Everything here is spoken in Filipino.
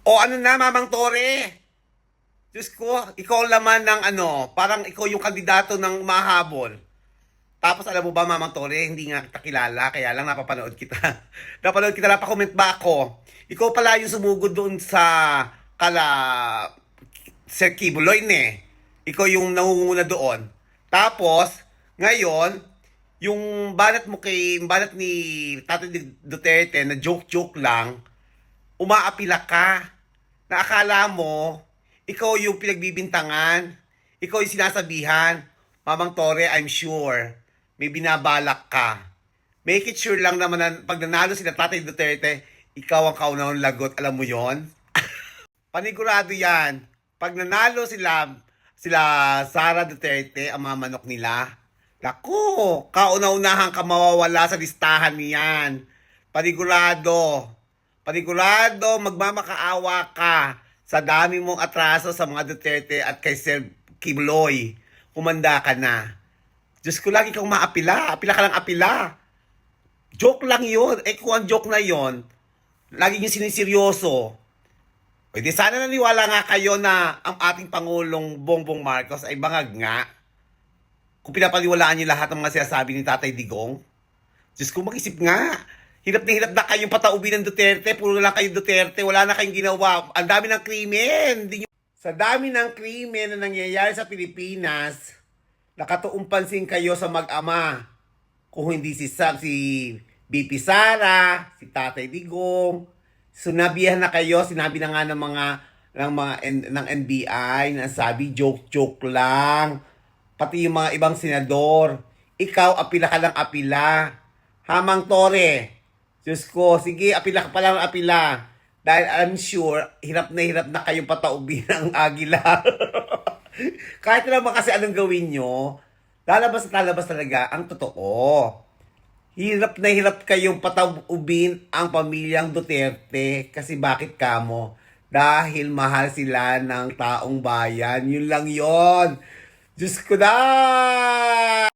O ano na, Mamang Tore? Diyos ko, ikaw laman ng ano, parang ikaw yung kandidato ng mahabol. Tapos alam mo ba, Mamang Tore, hindi nga kita kilala, kaya lang napapanood kita. Napanood kita, napakomment ba ako? Ikaw pala yung sumugod doon sa kala Sir Kibuloy ne. Ikaw yung nangunguna doon. Tapos, ngayon, yung banat ni Tatay Duterte na joke-joke lang, umaapila ka. Na akala mo, ikaw yung pinagbibintangan, ikaw yung sinasabihan. Mamang Tore, I'm sure, may binabalak ka. Make it sure lang naman na pag nanalo sila Tatay Duterte, ikaw ang kaunahang lagot. Alam mo yon? Panigurado yan. Pag nanalo sila Sara Duterte, ang mga manok nila, naku, kauna-unahan ka mawawala sa listahan niyan. Panigurado. Panigurado, magmamakaawa ka sa dami mong atraso sa mga Duterte at kay Sir Kimloy. Kumanda ka na. Diyos ko lang, ikaw maapila. Apila ka lang apila. Joke lang yun. Eh kung ang joke na yun, lagi niyo siniseryoso. Pwede sana naniwala nga kayo na ang ating Pangulong Bongbong Marcos ay bangag nga. Kung pinapaniwalaan niyo lahat ng mga sinasabi ni Tatay Digong. Diyos ko, mag-isip nga. Hirap na kayong pataubin ng Duterte. Puro na lang kayong Duterte. Wala na kayong ginawa. Ang dami ng krimen. Sa dami ng krimen na nangyayari sa Pilipinas, nakatuong pansin kayo sa mag-ama. Kung hindi si BP Sara, si Tatay Digong, sinabihan na kayo, sinabi na nga ng NBI na sabi joke lang. Pati yung mga ibang senador, ikaw apila ka lang apila. Hamang Tore, Diyos ko, sige, apila ka pa lang apila. Dahil I'm sure, hirap na kayong pataubin ng agila. Kahit naman kasi anong gawin nyo, lalabas at lalabas talaga ang totoo. Hirap na hirap kayong pataubin ang pamilyang Duterte. Kasi bakit kamo? Dahil mahal sila ng taong bayan. Yun lang yon. Diyos ko na!